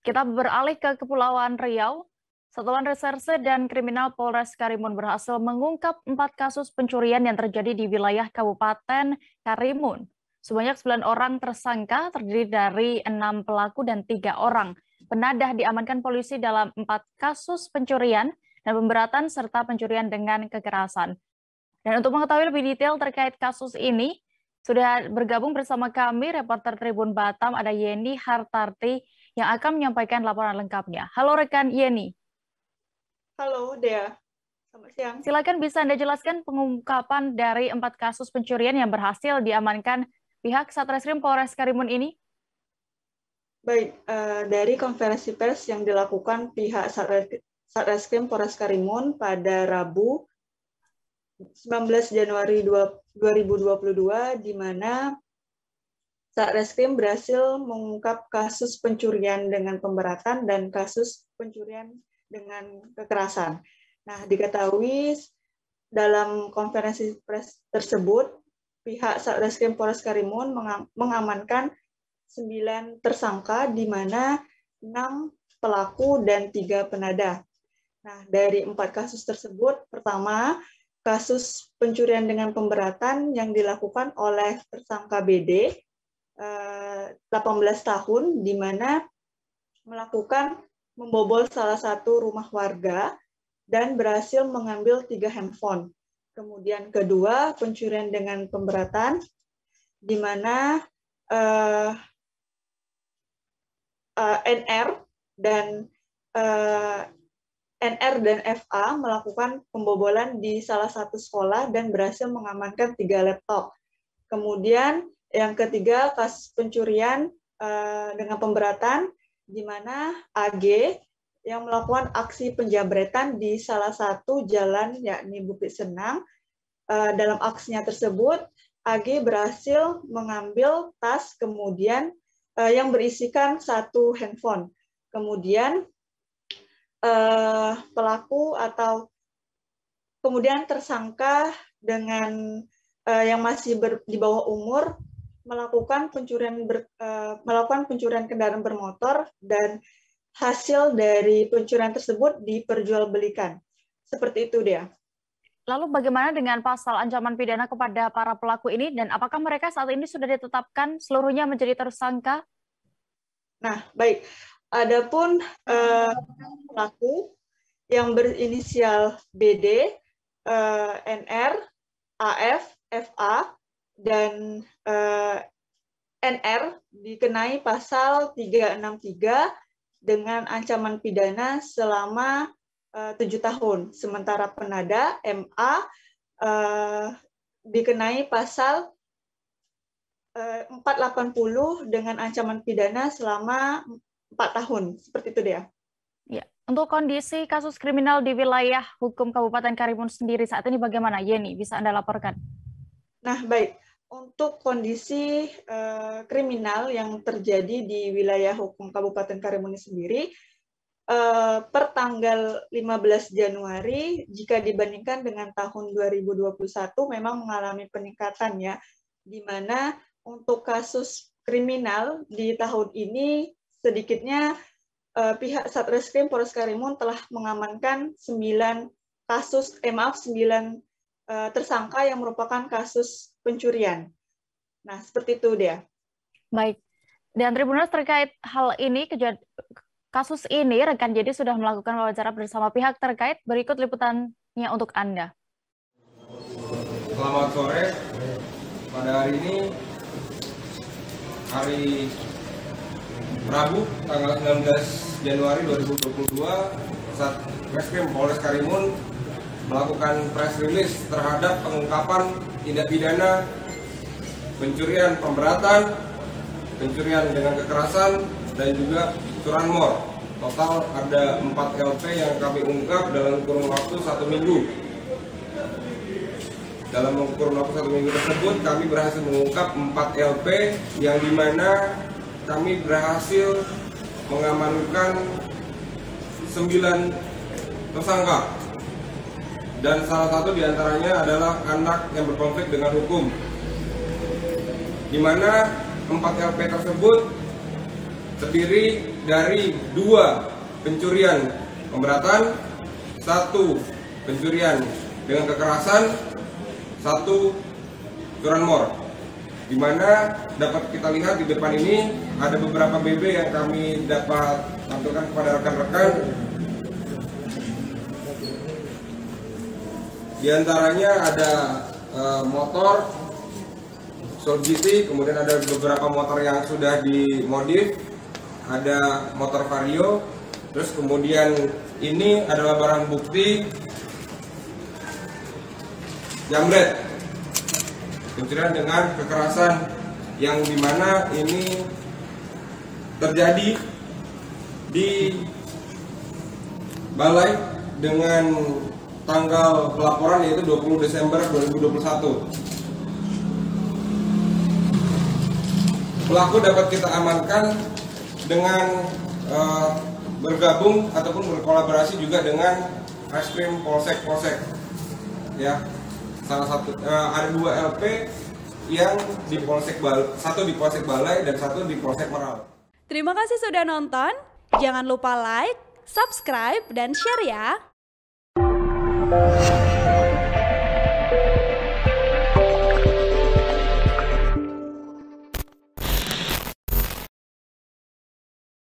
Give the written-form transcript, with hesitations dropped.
Kita beralih ke Kepulauan Riau. Satuan Reserse dan Kriminal Polres Karimun berhasil mengungkap 4 kasus pencurian yang terjadi di wilayah Kabupaten Karimun. Sebanyak 9 orang tersangka terdiri dari 6 pelaku dan 3 orang penadah diamankan polisi dalam 4 kasus pencurian dan pemberatan serta pencurian dengan kekerasan. Dan untuk mengetahui lebih detail terkait kasus ini, sudah bergabung bersama kami reporter Tribun Batam ada Yeni Hartarti yang akan menyampaikan laporan lengkapnya. Halo rekan Yeni. Halo Dea, selamat siang. Silakan bisa Anda jelaskan pengungkapan dari 4 kasus pencurian yang berhasil diamankan pihak Satreskrim Polres Karimun ini? Baik, dari konferensi pers yang dilakukan pihak Satreskrim Polres Karimun pada Rabu 19 Januari 2022, di mana Satreskrim berhasil mengungkap kasus pencurian dengan pemberatan dan kasus pencurian dengan kekerasan. Nah, diketahui dalam konferensi pers tersebut, pihak Satreskrim Polres Karimun mengamankan 9 tersangka, di mana 6 pelaku dan 3 penadah. Nah, dari 4 kasus tersebut, pertama, kasus pencurian dengan pemberatan yang dilakukan oleh tersangka BD, 18 tahun, di mana membobol salah satu rumah warga dan berhasil mengambil 3 handphone. Kemudian kedua, pencurian dengan pemberatan, di mana NR dan FA melakukan pembobolan di salah satu sekolah dan berhasil mengamankan 3 laptop. Kemudian yang ketiga, kasus pencurian dengan pemberatan, di mana AG yang melakukan aksi penjambretan di salah satu jalan, yakni Bukit Senang. Dalam aksinya tersebut, AG berhasil mengambil tas, kemudian yang berisikan 1 handphone. Kemudian kemudian tersangka dengan yang masih di bawah umur melakukan pencurian kendaraan bermotor, dan hasil dari pencurian tersebut diperjualbelikan. Seperti itu, Dea. Lalu bagaimana dengan pasal ancaman pidana kepada para pelaku ini, dan apakah mereka saat ini sudah ditetapkan seluruhnya menjadi tersangka? Nah, baik. Adapun pelaku yang berinisial BD, NR, AF, FA, dan NR dikenai pasal 363 dengan ancaman pidana selama 7 tahun. Sementara penada MA dikenai pasal 480 dengan ancaman pidana selama 4 tahun. Seperti itu, Dea. Ya. Untuk kondisi kasus kriminal di wilayah hukum Kabupaten Karimun sendiri saat ini bagaimana, Yeni? Bisa Anda laporkan? Nah, baik. Untuk kondisi kriminal yang terjadi di wilayah hukum Kabupaten Karimun sendiri, per tanggal 15 Januari, jika dibandingkan dengan tahun 2021, memang mengalami peningkatan, ya, di mana untuk kasus kriminal di tahun ini sedikitnya pihak Satreskrim Polres Karimun telah mengamankan 9 tersangka yang merupakan kasus pencurian. Nah, seperti itu, Dea. Baik. Dan Tribuners, terkait hal ini, kasus ini, rekan Jadi sudah melakukan wawancara bersama pihak terkait. Berikut liputannya untuk Anda. Selamat sore. Pada hari ini, hari Rabu, tanggal 19 Januari 2022, Satreskrim Polres Karimun melakukan press release terhadap pengungkapan tindak pidana pencurian pemberatan, pencurian dengan kekerasan, dan juga curanmor. Total ada 4 LP yang kami ungkap dalam kurun waktu 1 minggu. Dalam kurun waktu 1 minggu tersebut, kami berhasil mengungkap 4 LP yang dimana kami berhasil mengamankan 9 tersangka. Dan salah satu diantaranya adalah anak yang berkonflik dengan hukum, di mana 4 LP tersebut terdiri dari 2 pencurian pemberatan, 1 pencurian dengan kekerasan, 1 curanmor. Di mana dapat kita lihat di depan ini ada beberapa BB yang kami dapat tampilkan kepada rekan-rekan. Di antaranya ada motor Soul GT, kemudian ada beberapa motor yang sudah dimodif, ada motor Vario, terus kemudian ini adalah barang bukti jambret, pencurian dengan kekerasan yang dimana ini terjadi di balai dengan tanggal pelaporan yaitu 20 Desember 2021. Pelaku dapat kita amankan dengan bergabung ataupun berkolaborasi juga dengan Reskrim Polsek. Ya, salah satu ada 2 LP yang di Polsek satu di Polsek Balai dan 1 di Polsek Meral. Terima kasih sudah nonton. Jangan lupa like, subscribe, dan share ya.